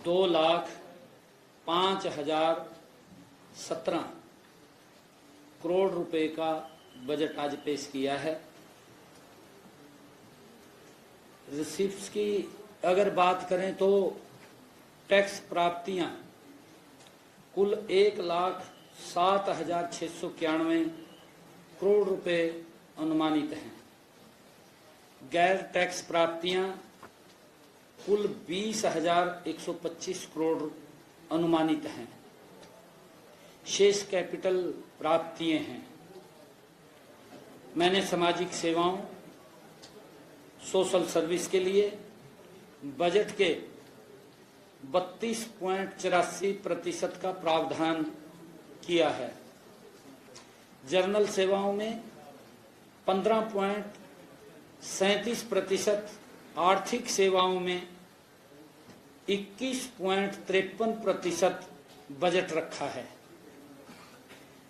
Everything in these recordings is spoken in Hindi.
2,05,17 करोड़ रुपए का बजट आज पेश किया है। रिसीप्ट्स की अगर बात करें तो टैक्स प्राप्तियां कुल 1,07,691 करोड़ रुपए अनुमानित हैं। गैर टैक्स प्राप्तियां कुल 20,125 करोड़ अनुमानित हैं। शेष कैपिटल प्राप्तियां हैं। मैंने सामाजिक सेवाओं सोशल सर्विस के लिए बजट के 32.84% का प्रावधान किया है। जनरल सेवाओं में 15.37%, आर्थिक सेवाओं में 21.53% बजट रखा है।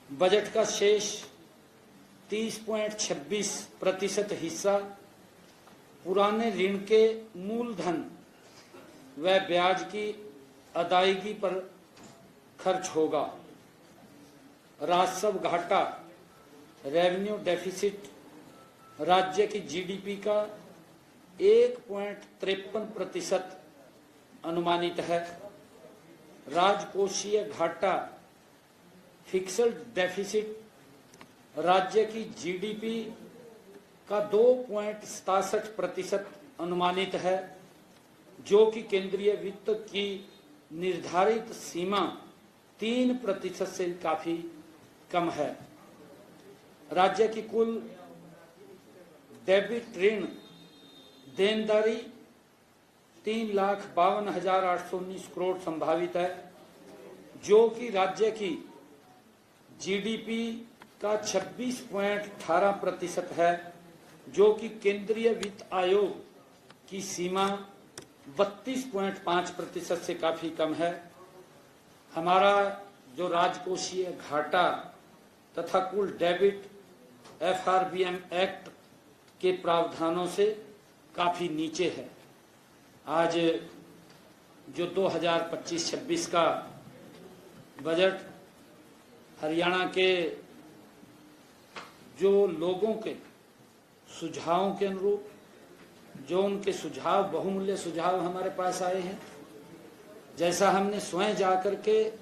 बजट का शेष 30.26% हिस्सा पुराने ऋण के मूलधन व ब्याज की अदायगी पर खर्च होगा। राजस्व घाटा रेवेन्यू डेफिसिट राज्य की जीडीपी का 1.53% अनुमानित है। राजकोषीय घाटा फिक्स्ड डेफिसिट राज्य की जीडीपी का 2.67% अनुमानित है, जो कि केंद्रीय वित्त की निर्धारित सीमा 3% से काफी कम है। राज्य की कुल डेबिट ऋण देनदारी 3,52,819 करोड़ संभावित है, जो कि राज्य की जीडीपी का 26.18% है, जो कि केंद्रीय वित्त आयोग की सीमा 32.5% से काफी कम है। हमारा जो राजकोषीय घाटा तथा कुल डेबिट एफआरबीएम एक्ट के प्रावधानों से काफी नीचे है। आज जो 2025-26 का बजट हरियाणा के जो लोगों के सुझावों के अनुरूप, जो उनके सुझाव बहुमूल्य सुझाव हमारे पास आए हैं, जैसा हमने स्वयं जाकर के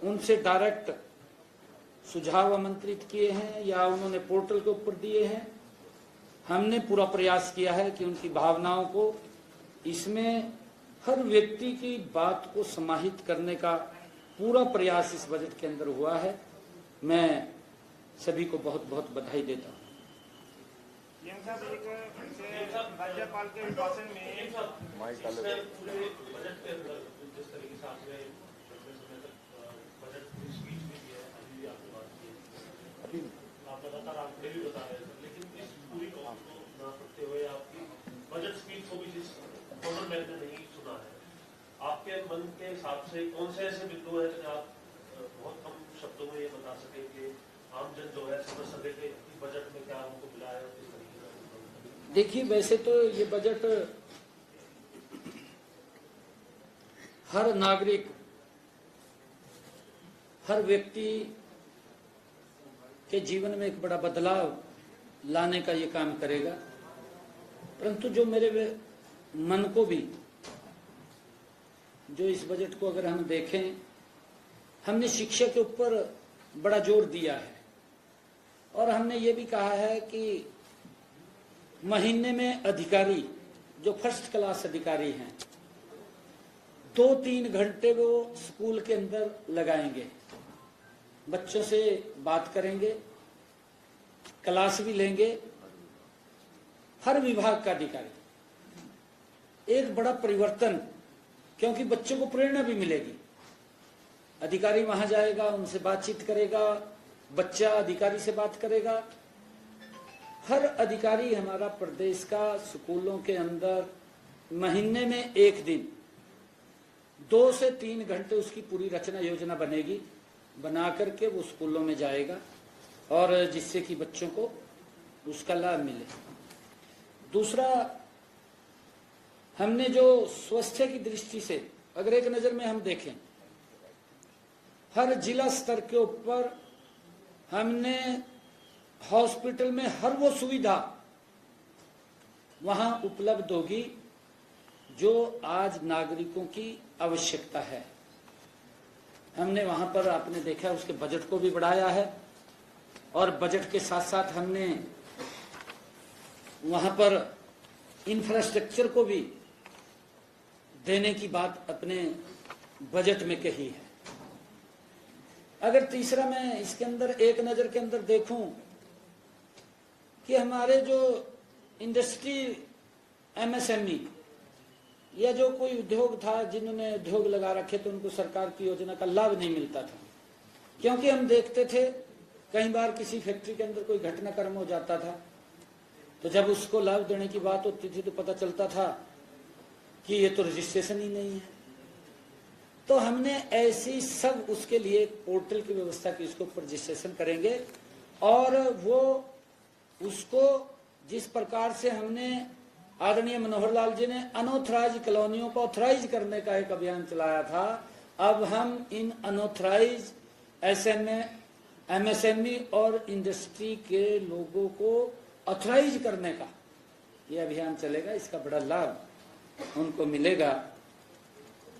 उनसे डायरेक्ट सुझाव आमंत्रित किए हैं या उन्होंने पोर्टल के ऊपर दिए हैं, हमने पूरा प्रयास किया है कि उनकी भावनाओं को इसमें हर व्यक्ति की बात को समाहित करने का पूरा प्रयास इस बजट के अंदर हुआ है। मैं सभी को बहुत बहुत बधाई देता हूँ। राज्यपाल के अभिभाषण में आप लगातार आंकड़े भी बता रहे थे, लेकिन इस पूरी कॉस्ट को ना करते हुए आपकी बजट स्पीच को भी जिस गवर्नर मैन ने नहीं सुना है, आपके मन के हिसाब से कौन से ऐसे बिंदु है कि आप बहुत कम शब्दों में ये बता सके कि आमजन जो है समझ सके कि बजट में क्या हमको मिला है और किस तरीके का। देखिए, वैसे तो ये बजट हर नागरिक, हर व्यक्ति के जीवन में एक बड़ा बदलाव लाने का ये काम करेगा, परंतु जो मेरे मन को भी, जो इस बजट को अगर हम देखें, हमने शिक्षा के ऊपर बड़ा जोर दिया है और हमने ये भी कहा है कि महीने में अधिकारी जो फर्स्ट क्लास अधिकारी हैं 2-3 घंटे वो स्कूल के अंदर लगाएंगे, बच्चों से बात करेंगे, क्लास भी लेंगे। हर विभाग का अधिकारी एक बड़ा परिवर्तन, क्योंकि बच्चों को प्रेरणा भी मिलेगी। अधिकारी वहां जाएगा, उनसे बातचीत करेगा, बच्चा अधिकारी से बात करेगा। हर अधिकारी हमारा प्रदेश का स्कूलों के अंदर महीने में एक दिन 2 से 3 घंटे उसकी पूरी रचना योजना बनेगी, बना करके वो स्कूलों में जाएगा और जिससे कि बच्चों को उसका लाभ मिले। दूसरा, हमने जो स्वास्थ्य की दृष्टि से अगर एक नजर में हम देखें, हर जिला स्तर के ऊपर हमने हॉस्पिटल में हर वो सुविधा वहां उपलब्ध होगी जो आज नागरिकों की आवश्यकता है। हमने वहां पर आपने देखा उसके बजट को भी बढ़ाया है और बजट के साथ साथ हमने वहां पर इंफ्रास्ट्रक्चर को भी देने की बात अपने बजट में कही है। अगर तीसरा मैं इसके अंदर एक नजर के अंदर देखूं कि हमारे जो इंडस्ट्री एमएसएमई या जो कोई उद्योग था, जिन्होंने उद्योग लगा रखे तो उनको सरकार की योजना का लाभ नहीं मिलता था, क्योंकि हम देखते थे कई बार किसी फैक्ट्री के अंदर कोई घटनाक्रम हो जाता था तो जब उसको लाभ देने की बात होती थी तो पता चलता था कि ये तो रजिस्ट्रेशन ही नहीं है। तो हमने ऐसी सब उसके लिए पोर्टल की व्यवस्था की, उसको रजिस्ट्रेशन करेंगे और वो उसको जिस प्रकार से हमने आदरणीय मनोहर लाल जी ने अनऑथराइज कॉलोनियों को ऑथराइज करने का एक अभियान चलाया था, अब हम इन अनऑथराइज एमएसएमई और इंडस्ट्री के लोगों को ऑथराइज करने का ये अभियान चलेगा। इसका बड़ा लाभ उनको मिलेगा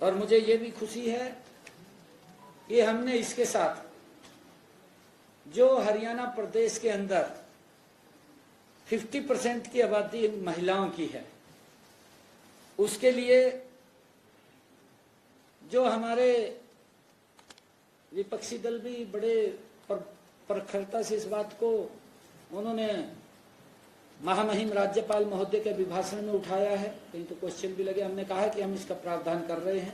और मुझे ये भी खुशी है कि हमने इसके साथ जो हरियाणा प्रदेश के अंदर 50% की आबादी महिलाओं की है, उसके लिए जो हमारे विपक्षी दल भी बड़े प्रखरता से इस बात को उन्होंने महामहिम राज्यपाल महोदय के अभिभाषण में उठाया है, कहीं तो क्वेश्चन भी लगे। हमने कहा कि हम इसका प्रावधान कर रहे हैं।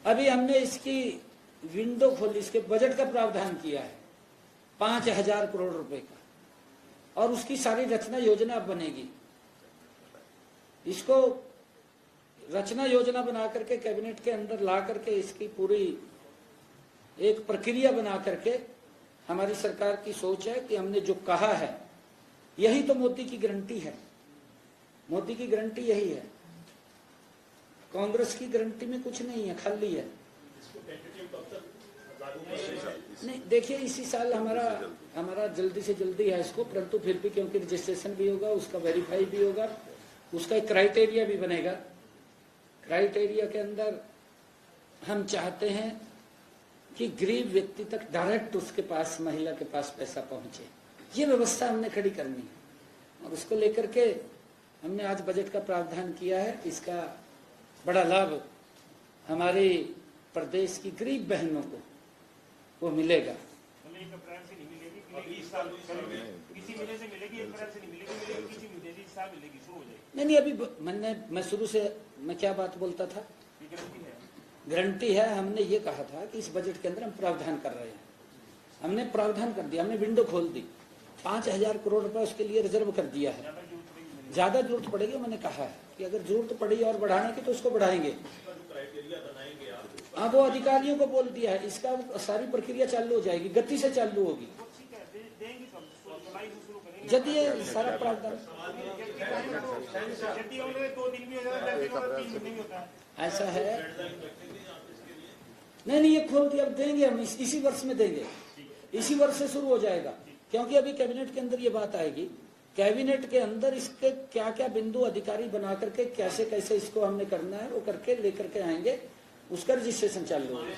अभी हमने इसकी विंडो खोली, इसके बजट का प्रावधान किया है 5,000 करोड़ रुपए का और उसकी सारी रचना योजना बनेगी। इसको रचना योजना बना करके कैबिनेट के अंदर ला करके इसकी पूरी एक प्रक्रिया बना करके हमारी सरकार की सोच है कि हमने जो कहा है यही तो मोदी की गारंटी है। मोदी की गारंटी यही है, कांग्रेस की गारंटी में कुछ नहीं है, खाली है। नहीं देखिए, इसी साल हमारा जल्दी से जल्दी है इसको, परंतु फिर भी क्योंकि रजिस्ट्रेशन भी होगा, उसका वेरीफाई भी होगा, उसका एक क्राइटेरिया भी बनेगा। क्राइटेरिया के अंदर हम चाहते हैं कि गरीब व्यक्ति तक डायरेक्ट उसके पास, महिला के पास पैसा पहुंचे। ये व्यवस्था हमने खड़ी करनी है और उसको लेकर के हमने आज बजट का प्रावधान किया है। इसका बड़ा लाभ हमारे प्रदेश की गरीब बहनों को वो मिलेगा। नहीं अभी मैं शुरू से मैं क्या बात बोलता था, गारंटी है। हमने ये कहा था कि इस बजट के अंदर हम प्रावधान कर रहे हैं, हमने प्रावधान कर दिया, हमने विंडो खोल दी, 5,000 करोड़ रुपए उसके लिए रिजर्व कर दिया है। ज्यादा जरूरत पड़ेगी, मैंने कहा है कि अगर जरूरत पड़ी और बढ़ाने की तो उसको बढ़ाएंगे। हाँ, वो अधिकारियों को बोल दिया है, इसका सारी प्रक्रिया चालू हो जाएगी, गति से चालू होगी। यदि ये सारा प्रावधान ऐसा है, नहीं ये खोल दिया, अब देंगे हम, इसी वर्ष में देंगे, इसी वर्ष से शुरू हो जाएगा। क्योंकि अभी कैबिनेट के अंदर ये बात आएगी, कैबिनेट के अंदर इसके क्या क्या बिंदु अधिकारी बना करके कैसे कैसे इसको हमने करना है वो करके लेकर के आएंगे, उसका रजिस्ट्रेशन चालू होगा।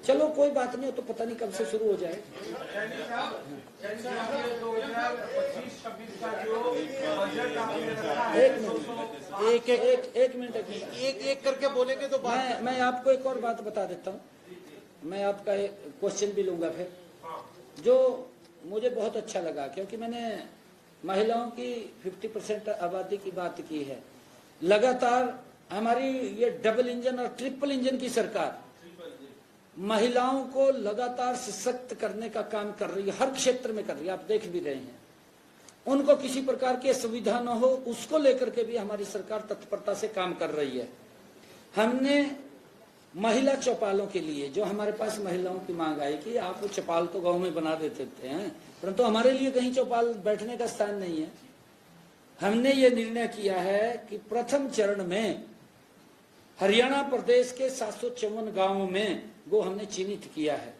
चलो कोई बात नहीं, हो तो पता नहीं कब से शुरू हो जाए। एक मिनट एक करके बोलेंगे तो मैं आपको एक और बात बता देता हूँ। मैं आपका एक क्वेश्चन भी लूंगा फिर, जो मुझे बहुत अच्छा लगा, क्योंकि मैंने महिलाओं की 50% आबादी की बात की है। लगातार हमारी ये डबल इंजन और ट्रिपल इंजन की सरकार महिलाओं को लगातार सशक्त करने का काम कर रही है, हर क्षेत्र में कर रही है, आप देख भी रहे हैं। उनको किसी प्रकार की असुविधा न हो उसको लेकर के भी हमारी सरकार तत्परता से काम कर रही है। हमने महिला चौपालों के लिए, जो हमारे पास महिलाओं की मांग आई कि आप वो चौपाल तो गांव में बना देते हैं, परंतु हमारे लिए कहीं चौपाल बैठने का स्थान नहीं है। हमने ये निर्णय किया है कि प्रथम चरण में हरियाणा प्रदेश के 754 गांवों में वो हमने चिन्हित किया है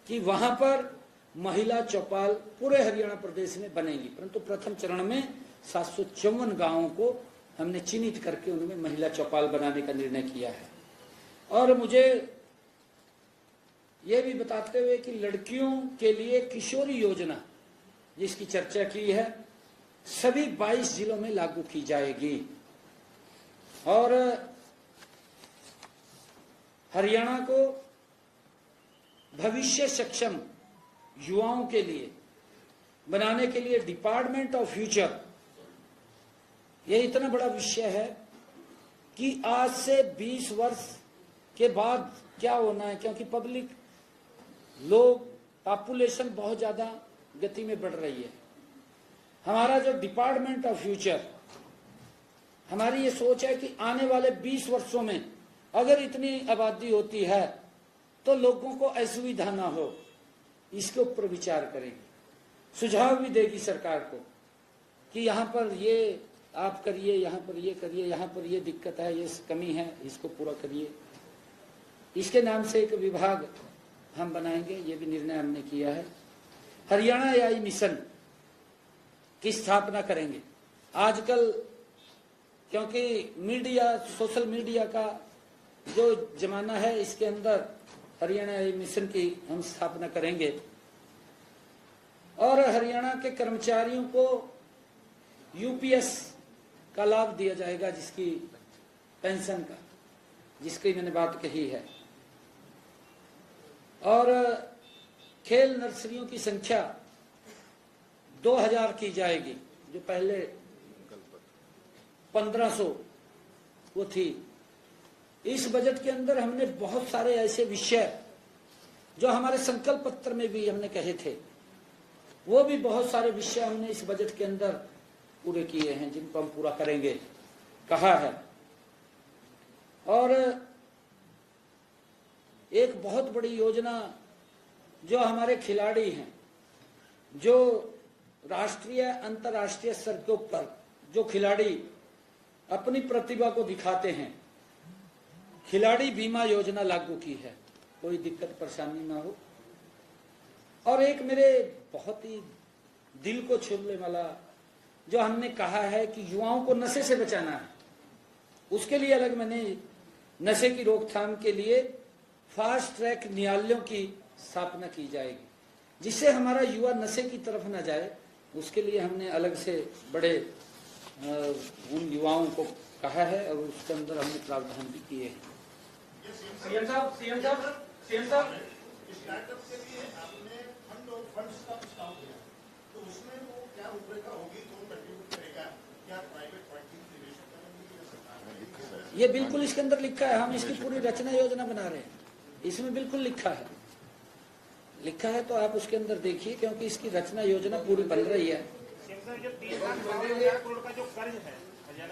कि वहां पर महिला चौपाल पूरे हरियाणा प्रदेश में बनेगी, परंतु प्रथम चरण में 754 गांवों को हमने चिन्हित करके उनमें महिला चौपाल बनाने का निर्णय किया है। और मुझे ये भी बताते हुए कि लड़कियों के लिए किशोरी योजना जिसकी चर्चा की है सभी 22 जिलों में लागू की जाएगी और हरियाणा को भविष्य सक्षम युवाओं के लिए बनाने के लिए डिपार्टमेंट ऑफ फ्यूचर, यह इतना बड़ा विषय है कि आज से 20 वर्ष के बाद क्या होना है, क्योंकि पब्लिक लोग पॉपुलेशन बहुत ज्यादा गति में बढ़ रही है। हमारा जो डिपार्टमेंट ऑफ फ्यूचर, हमारी ये सोच है कि आने वाले 20 वर्षों में अगर इतनी आबादी होती है तो लोगों को असुविधा ना हो, इसके ऊपर विचार करेंगे। सुझाव भी देगी सरकार को कि यहाँ पर ये आप करिए, यहाँ पर ये करिए, यहाँ पर ये दिक्कत है, ये कमी है, इसको पूरा करिए। इसके नाम से एक विभाग हम बनाएंगे, ये भी निर्णय हमने किया है। हरियाणा एआई मिशन की स्थापना करेंगे। आजकल क्योंकि मीडिया, सोशल मीडिया का जो जमाना है, इसके अंदर हरियाणा एआई मिशन की हम स्थापना करेंगे और हरियाणा के कर्मचारियों को यूपीएस का लाभ दिया जाएगा, जिसकी पेंशन का, जिसकी मैंने बात कही है। और खेल नर्सरियों की संख्या 2000 की जाएगी, जो पहले 1500 वो थी। इस बजट के अंदर हमने बहुत सारे ऐसे विषय जो हमारे संकल्प पत्र में भी हमने कहे थे, वो भी बहुत सारे विषय हमने इस बजट के अंदर पूरे किए हैं, जिनको हम पूरा करेंगे कहा है। और एक बहुत बड़ी योजना जो हमारे खिलाड़ी हैं, जो राष्ट्रीय अंतर्राष्ट्रीय स्तर के ऊपर जो खिलाड़ी अपनी प्रतिभा को दिखाते हैं, खिलाड़ी बीमा योजना लागू की है, कोई दिक्कत परेशानी ना हो। और एक मेरे बहुत ही दिल को छूने वाला जो हमने कहा है कि युवाओं को नशे से बचाना है, उसके लिए अलग मैंने नशे की रोकथाम के लिए फास्ट ट्रैक न्यायालयों की स्थापना की जाएगी, जिससे हमारा युवा नशे की तरफ न जाए। उसके लिए हमने अलग से बड़े उन युवाओं को कहा है और उसके अंदर हमने प्रावधान भी किए हैं। सीएम साहब स्टार्टअप के लिए आपने फंड्स का प्रस्ताव दिया, तो उसमें वो क्या रूपरेखा होगी, कौन कंट्रीब्यूट करेगा, क्या प्राइवेट पार्टी निवेशक करेंगे या सरकार? ये बिल्कुल इसके अंदर लिखा है, हम इसकी पूरी रचना योजना बना रहे हैं, इसमें बिल्कुल लिखा है तो आप उसके अंदर देखिए, क्योंकि इसकी रचना योजना पूरी बन रही है। जो 3,52,000 करोड़ का जो कर्ज है